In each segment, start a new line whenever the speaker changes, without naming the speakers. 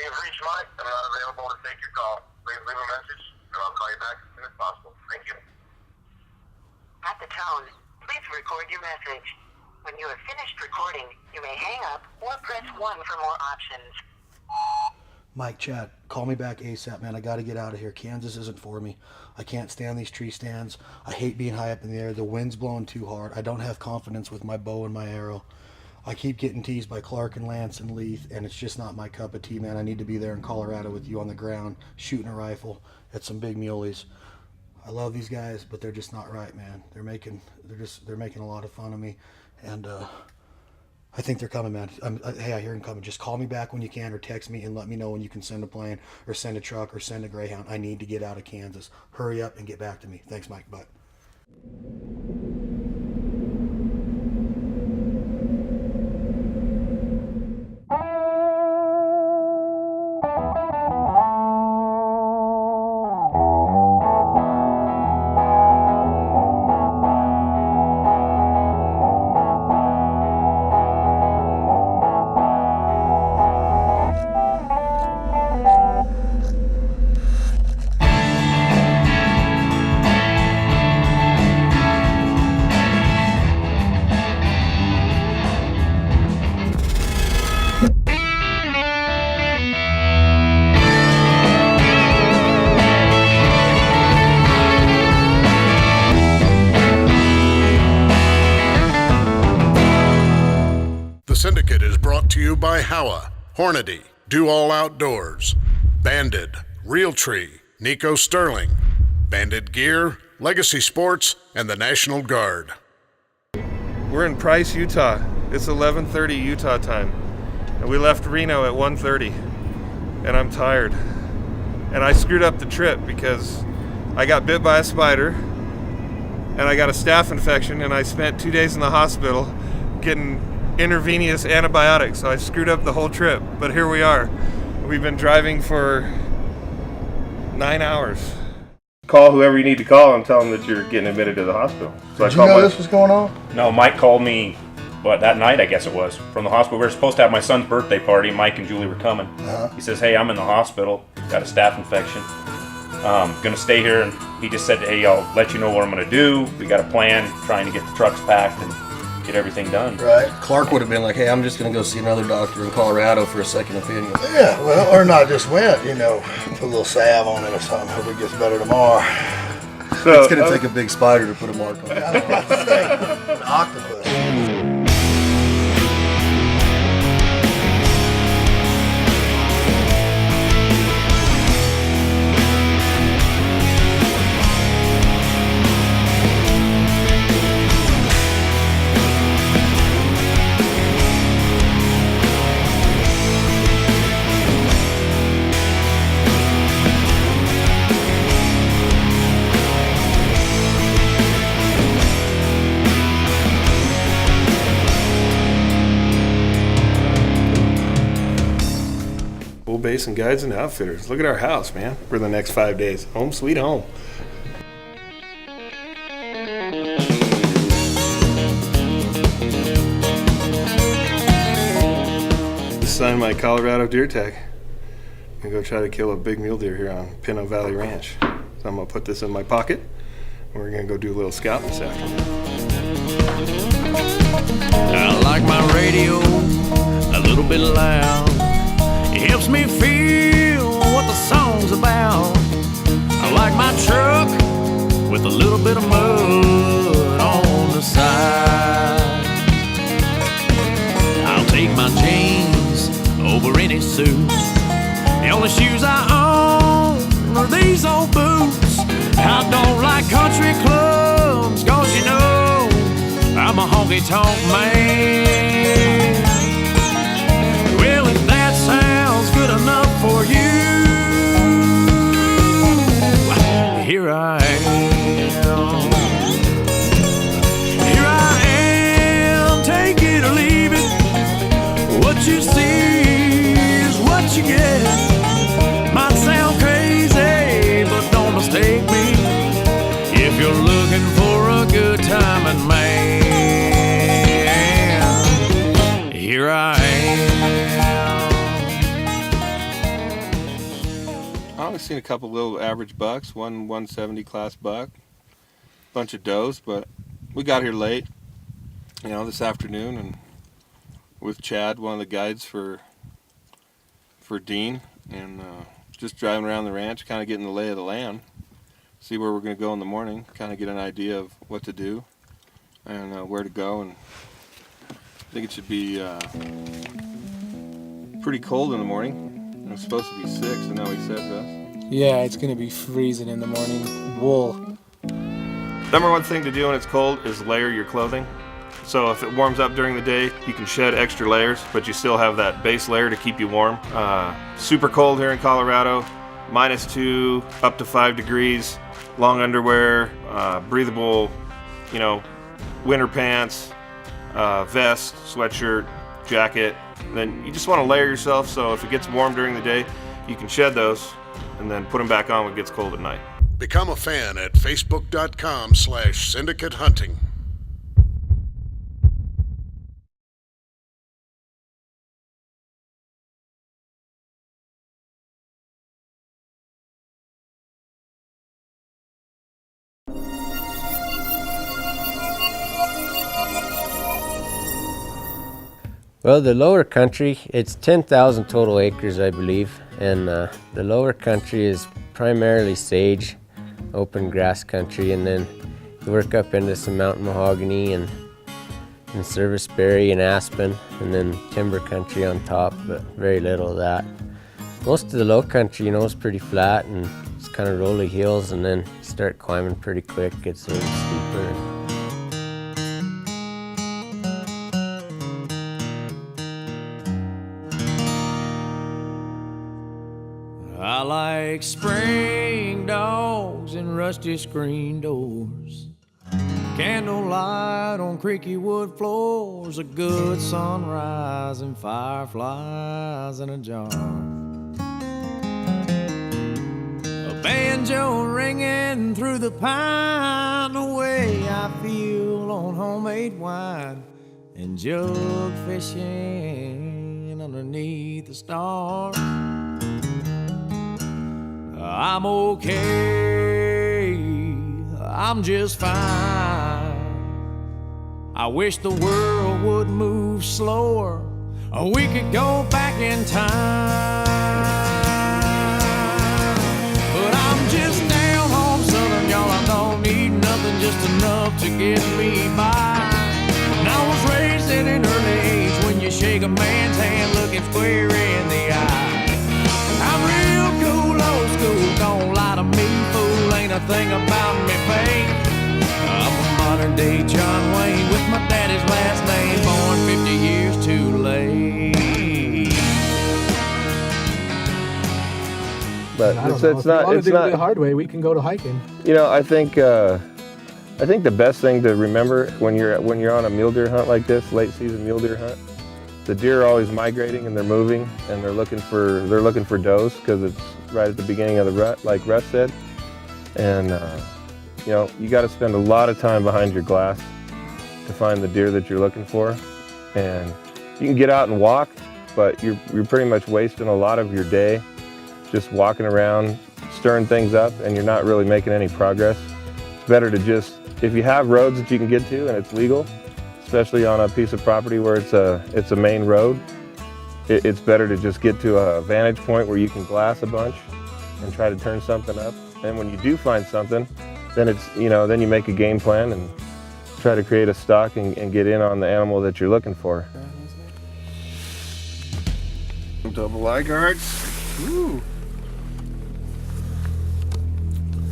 You've reached Mike. I'm not available to take your call. Please leave a message, and I'll call you back as soon as possible. Thank you.
At the tone, please record your message. When you have finished recording, you may hang up or press 1 for more options.
Mike, Chad, call me back ASAP, man. I got to get out of here. Kansas isn't for me. I can't stand these tree stands. I hate being high up in the air. The wind's blowing too hard. I don't have confidence with my bow and my arrow. I keep getting teased by Clark and Lance and Leith, and it's just not my cup of tea, man. I need to be there in Colorado with you on the ground, shooting a rifle at some big muleys. I love these guys, but they're just not right, man. They're making a lot of fun of me, and I think they're coming, man. Hey, I hear them coming. Just call me back when you can, or text me and let me know when you can send a plane or send a truck or send a Greyhound. I need to get out of Kansas. Hurry up and get back to me. Thanks, Mike. Bye.
Syndicate is brought to you by Howa, Hornady, Do All Outdoors, Banded, Realtree, Nico Sterling, Banded Gear, Legacy Sports, and the National Guard.
We're in Price, Utah. It's 11:30 Utah time, and we left Reno at 1:30, and I'm tired. And I screwed up the trip because I got bit by a spider, and I got a staph infection, and I spent 2 days in the hospital getting intravenous antibiotics, so I screwed up the whole trip. But here we are. We've been driving for 9 hours. Call whoever you need to call and tell them that you're getting admitted to the hospital. So
Did you know this was going on?
No, Mike called me, that night I guess it was, from the hospital. We were supposed to have my son's birthday party. Mike and Julie were coming. He says, hey, I'm in the hospital, got a staph infection. Gonna stay here, and he just said, hey, I'll let you know what I'm gonna do. We got a plan, trying to get the trucks packed and get everything done.
Right.
Clark would have been like, hey, I'm just going to go see another doctor in Colorado for a second opinion.
Yeah, well, or not just went, put a little salve on it or something. Hope it gets better tomorrow.
So, it's going to take a big spider to put a mark on it.
I don't know what to say. An octopus.
Basin Guides and Outfitters. Look at our house, man, for the next 5 days. Home sweet home. Sign my Colorado deer tag. I'm gonna go try to kill a big mule deer here on Pinto Valley Ranch. So I'm gonna put this in my pocket, and we're gonna go do a little scouting this afternoon.
I like my radio a little bit loud. It helps me feel what the song's about. I like my truck with a little bit of mud on the side. I'll take my jeans over any suit. The only shoes I own are these old boots. I don't like country clubs, 'cause I'm a honky-tonk man. Well, if that sounds good enough for you, here I am. Here I am, take it or leave it. What you see is what you get. Might sound crazy, but don't mistake me. If you're looking for a good time, and man, here I am.
seen a couple little average bucks, one 170 class buck, bunch of does, but we got here late, this afternoon, and with Chad, one of the guides for Dean, and just driving around the ranch, kind of getting the lay of the land, see where we're going to go in the morning, kind of get an idea of what to do and where to go. And I think it should be pretty cold in the morning. It's supposed to be 6, I know he said this.
Yeah, it's going to be freezing in the morning. Wool.
Number one thing to do when it's cold is layer your clothing. So if it warms up during the day, you can shed extra layers, but you still have that base layer to keep you warm. Super cold here in Colorado, -2 up to 5 degrees, long underwear, breathable, winter pants, vest, sweatshirt, jacket. Then you just want to layer yourself, so if it gets warm during the day, you can shed those and then put them back on when it gets cold at night.
Become a fan at facebook.com/Syndicate Hunting.
Well, the lower country, it's 10,000 total acres, I believe, and the lower country is primarily sage, open grass country, and then you work up into some mountain mahogany and serviceberry and aspen, and then timber country on top, but very little of that. Most of the low country, is pretty flat and it's kind of rolly hills, and then start climbing pretty quick, gets a little steeper.
I like spring dogs and rusty screen doors, candlelight on creaky wood floors, a good sunrise and fireflies in a jar, a banjo ringing through the pine, the way I feel on homemade wine, and jug fishing underneath the stars. I'm okay, I'm just fine. I wish the world would move slower, or we could go back in time. But I'm just down home southern, y'all, I don't need nothing, just enough to get me by. And I was raised at an early age when you shake a man's hand looking square in the eye. I'm real cool, old school, don't lie to me, fool, ain't a thing about me fake. I'm a modern day John Wayne with my daddy's last name, born 50 years too late.
I
But
don't know. If you want to do it the hard way, we can go to hiking.
I think the best thing to remember when you're on a mule deer hunt like this, late season mule deer hunt, the deer are always migrating and they're moving and they're looking for does because it's right at the beginning of the rut, like Russ said. And you got to spend a lot of time behind your glass to find the deer that you're looking for. And you can get out and walk, but you're pretty much wasting a lot of your day just walking around, stirring things up, and you're not really making any progress. It's better to just, if you have roads that you can get to and it's legal, especially on a piece of property where it's a main road, it's better to just get to a vantage point where you can glass a bunch and try to turn something up. And when you do find something, then then you make a game plan and try to create a stock and get in on the animal that you're looking for. Double eye guards. Ooh.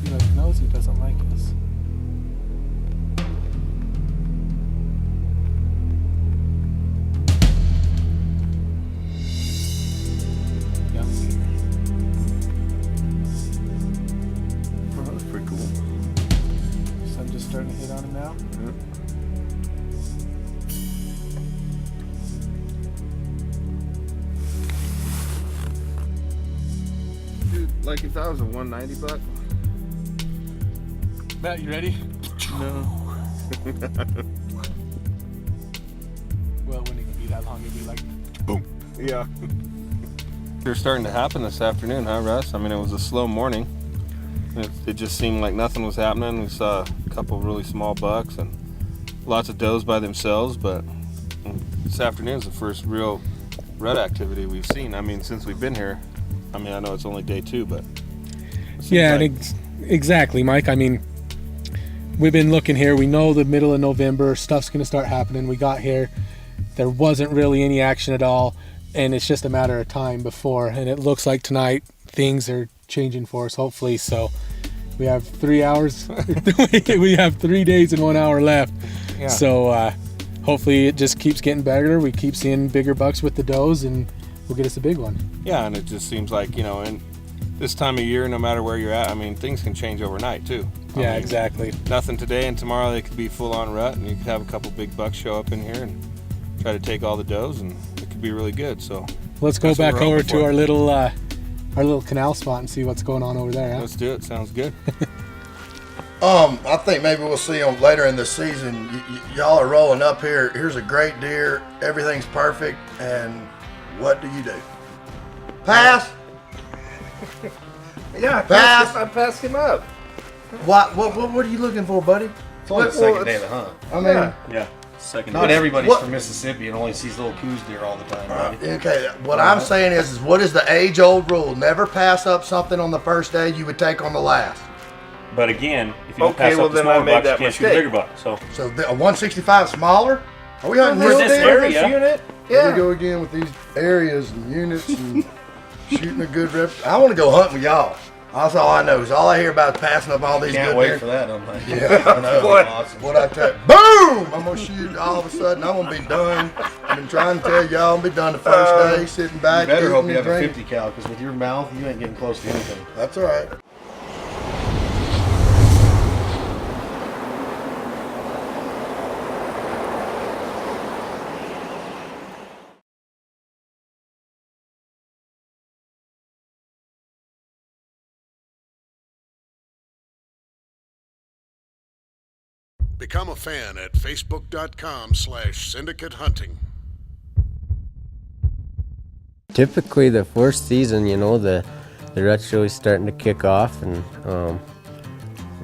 He knows he doesn't like us. Starting to hit on him now?
Dude, like if that was a 190 buck.
Matt, you ready?
No.
Well, when it can be that long, it'd be like boom.
Yeah. They're starting to happen this afternoon, huh, Russ? I mean, it was a slow morning. It just seemed like nothing was happening. We saw a couple of really small bucks and lots of does by themselves, but this afternoon is the first real rut activity we've seen. I mean, since we've been here. I mean, I know it's only day 2, but
yeah, like... exactly, Mike. I mean, we've been looking here. We know the middle of November stuff's going to start happening. We got here, there wasn't really any action at all, and it's just a matter of time before. And it looks like tonight things are changing for us, hopefully. So we have 3 hours. We have 3 days and 1 hour left. Yeah. So hopefully it just keeps getting better. We keep seeing bigger bucks with the does, and we'll get us a big one.
Yeah, and it just seems like, you know, in this time of year, no matter where you're at, I mean, things can change overnight too. I mean,
exactly.
Nothing today, and tomorrow they could be full on rut, and you could have a couple big bucks show up in here and try to take all the does, and it could be really good. So
let's go back over to our little canal spot and see what's going on over there. Huh?
Let's do it. Sounds good.
I think maybe we'll see them later in the season. Y'all are rolling up here. Here's a great deer. Everything's perfect. And what do you do? Pass.
Yeah,
pass.
I passed him up.
What are you looking for, buddy?
It's only the second day of the hunt.
I mean,
Yeah. Second.
Not everybody's from Mississippi and only sees little coos deer all the time, buddy.
Okay, what I'm saying is what is the age-old rule? Never pass up something on the first day you would take on the last.
But again, if you don't pass up the smaller bucks, you can't shoot the bigger bucks. So
a 165 smaller? Are we hunting
for this area?
Unit? Yeah. Here we go again with these areas and units and shooting a good rep. I want to go hunting with y'all. That's all I know. Is all I hear about is passing up all these
Can't
good
wait
deer.
for that. I'm like,
yeah, I know.
Awesome.
What I tell you, boom! I'm gonna shoot all of a sudden. I'm gonna be done. I've been trying to tell y'all, I'm gonna be done the first day, sitting back.
You better hope you
eating
have a
and
50 cal, because with your mouth, you ain't getting close to anything.
That's all right.
Become a fan at facebook.com/Syndicate Hunting.
Typically the fourth season, you know, the rut's really starting to kick off and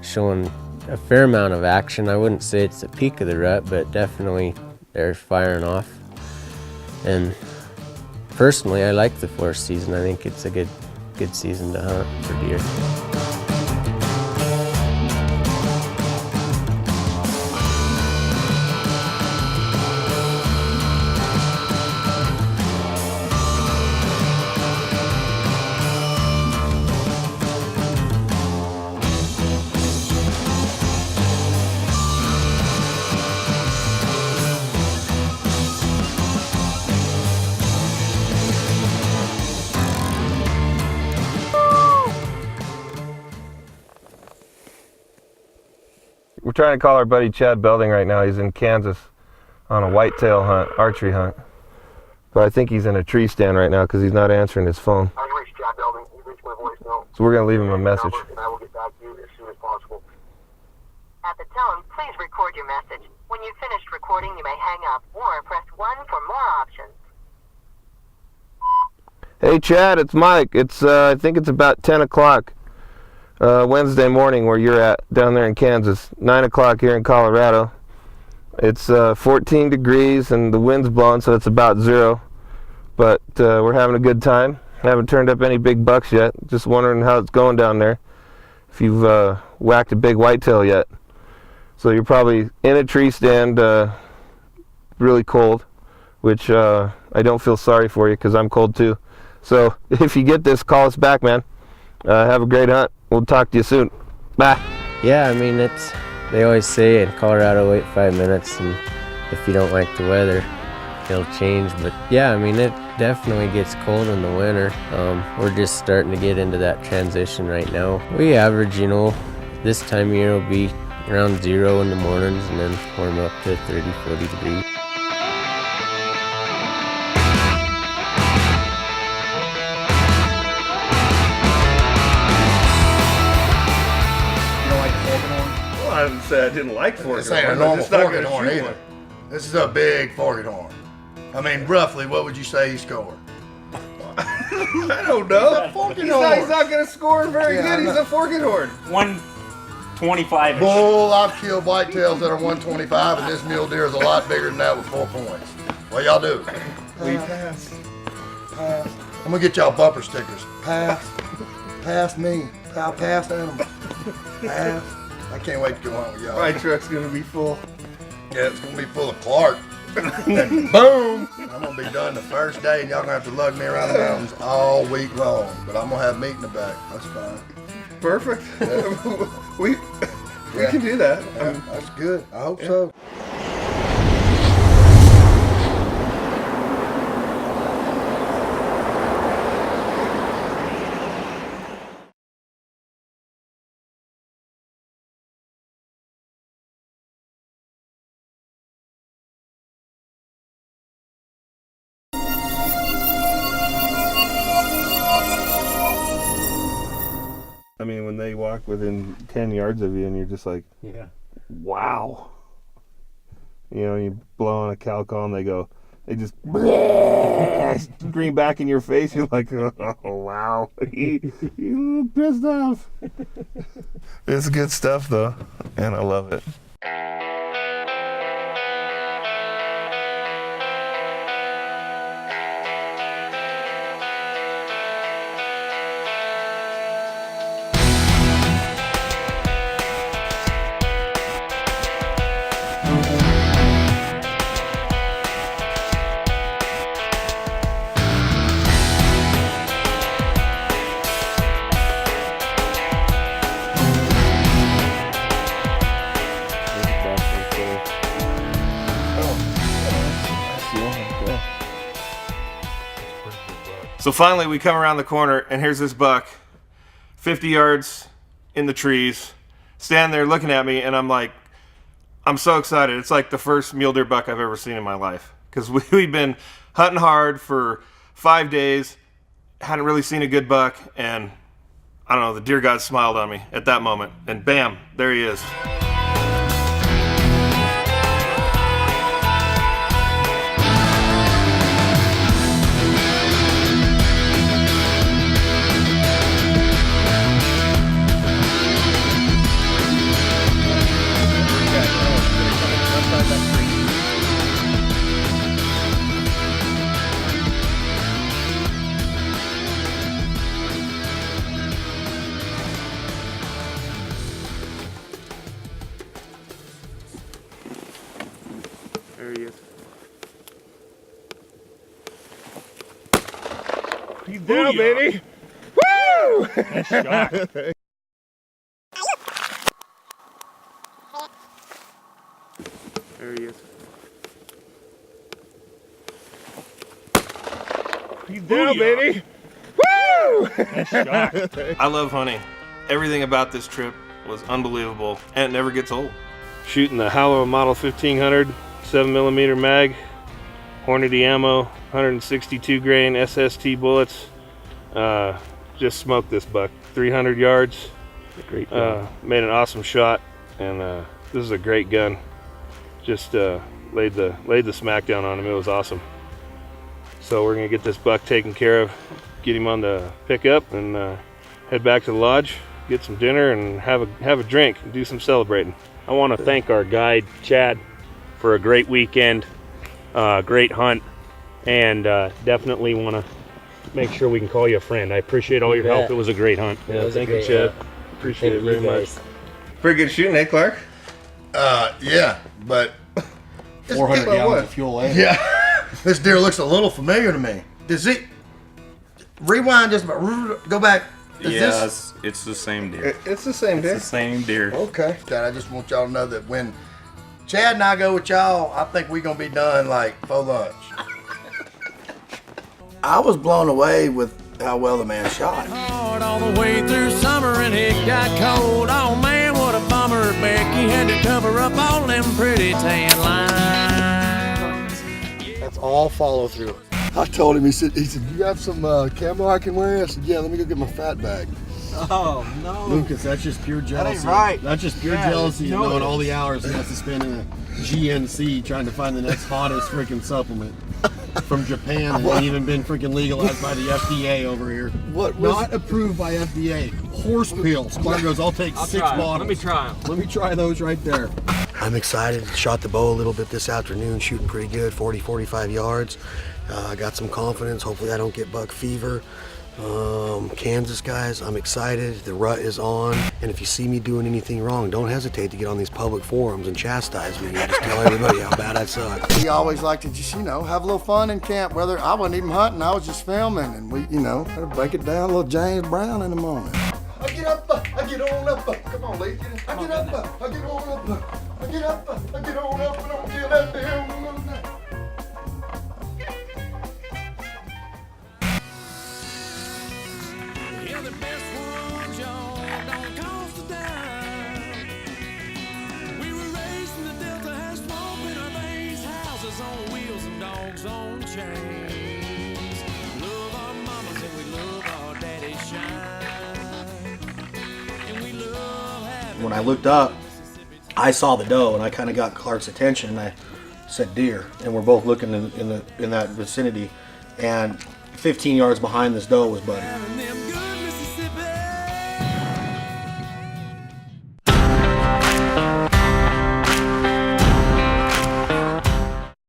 showing a fair amount of action. I wouldn't say it's the peak of the rut, but definitely they're firing off. And personally, I like the fourth season. I think it's a good season to hunt for deer.
We're trying to call our buddy Chad Belding right now. He's in Kansas on a whitetail hunt, archery hunt. But I think he's in a tree stand right now because he's not answering his phone.
I've reached Chad Belding. He reached my voicemail.
So we're going to leave him a message.
And I will get back to you as soon as possible.
At the tone, please record your message. When you've finished recording, you may hang up or press 1 for more options.
Hey Chad, it's Mike. It's I think it's about 10 o'clock Wednesday morning where you're at down there in Kansas. 9 o'clock here in Colorado. It's 14 degrees and the wind's blowing, so it's about 0. But we're having a good time. Haven't turned up any big bucks yet. Just wondering how it's going down there. If you've whacked a big whitetail yet. So you're probably in a tree stand, really cold, which I don't feel sorry for you because I'm cold too. So if you get this, call us back, man. Have a great hunt. We'll talk to you soon. Bye.
Yeah, I mean, they always say in Colorado, wait 5 minutes, and if you don't like the weather, it'll change. But yeah, I mean, it definitely gets cold in the winter. We're just starting to get into that transition right now. We average, you know, this time of year will be around 0 in the mornings and then warm up to 30, 40 degrees.
I didn't say I didn't like forked horn.
This ain't a normal forked horn either. This is a big forked horn. I mean, roughly, what would you say he scored?
I don't know. He's not going to score very good. He's a forking horn.
125.
Bull, I've killed whitetails that are 125, and this mule deer is a lot bigger than that with 4 points. What y'all do?
We pass.
Pass. I'm gonna get y'all bumper stickers. Pass. Pass me. I'll pass animal. Pass. I can't wait to go home with y'all.
My truck's going to be full.
Yeah, it's gonna be full of Clark. And boom! I'm gonna be done the first day, and y'all gonna have to lug me around the mountains all week long. But I'm gonna have meat in the back. That's fine.
Perfect.
Yeah.
we can do that.
Yeah, that's good. I hope so.
I mean, when they walk within 10 yards of you and you're just like,
Yeah.
wow. You know, you blow on a cow call and they just green back in your face. You're like, oh, wow. You pissed off. It's good stuff, though, and I love it. So finally we come around the corner and here's this buck, 50 yards in the trees, standing there looking at me, and I'm like, I'm so excited. It's like the first mule deer buck I've ever seen in my life. Because we've been hunting hard for 5 days, hadn't really seen a good buck, and I don't know, the deer god smiled on me at that moment, and bam, there he is. There he is. He's down, baby! Woo! Shot. There he is. He's down, baby! Woo! Shot. I love hunting. Everything about this trip was unbelievable, and it never gets old. Shooting the Howa Model 1500 7mm mag, Hornady ammo, 162 grain SST bullets. Just smoked this buck. 300 yards. Great gun. Made an awesome shot, and this is a great gun. Just laid the smackdown on him. It was awesome. So we're gonna get this buck taken care of, get him on the pickup, and head back to the lodge, get some dinner, and have a drink and do some celebrating.
I want to thank our guide, Chad, for a great weekend, great hunt, and definitely want to make sure we can call you a friend. I appreciate all your help. It was a great hunt.
Yeah, thank you, Chad. Appreciate it very much. Pretty good shooting, eh, Clark?
Yeah, but
400 gallons of fuel later.
Yeah, this deer looks a little familiar to me. Does it rewind just about? Go back.
It's the same deer.
It's the same deer.
It's the same deer.
Okay, Dad, I just want y'all to know that when Chad and I go with y'all, I think we're gonna be done like for lunch. I was blown away with how well the man shot.
Hard all the way through summer and it got cold. Oh man, what a bummer. Becky had to cover up all them pretty tan lines.
That's all follow through.
I told him, he said, you got some camo I can wear? I said, yeah, let me go get my fat bag.
Oh, no.
Lucas, that's just pure jealousy.
That ain't right.
That's just pure jealousy, knowing all the hours he has to spend in a GNC trying to find the next hottest freaking supplement. from Japan and even been freaking legalized by the FDA over here.
What was-
Not approved by FDA. Horse pills. Clark goes, I'll take 6 bottles.
Let me try them.
Let me try those right there.
I'm excited. Shot the bow a little bit this afternoon, shooting pretty good, 40, 45 yards. I got some confidence. Hopefully I don't get buck fever. Kansas guys, I'm excited. The rut is on. And if you see me doing anything wrong, don't hesitate to get on these public forums and chastise me. And just tell everybody how bad I suck.
We always like to just, have a little fun in camp. Whether I wasn't even hunting, I was just filming. And we, had to break it down a little James Brown in the morning. I get up, I get on up. Come on, ladies. I get up, I get on up. I get up, I get on up. And don't kill that damn woman.
Yeah, the best ones, y'all, don't cost a dime. We were raised in the Delta, has smoke in our veins, houses on wheels and dogs on chains. Love our mamas and we love our daddy's shine. And we love having...
When I looked up, I saw the doe, and I kind of got Clark's attention, and I said deer, and we're both looking in that vicinity, and 15 yards behind this doe was Buddy.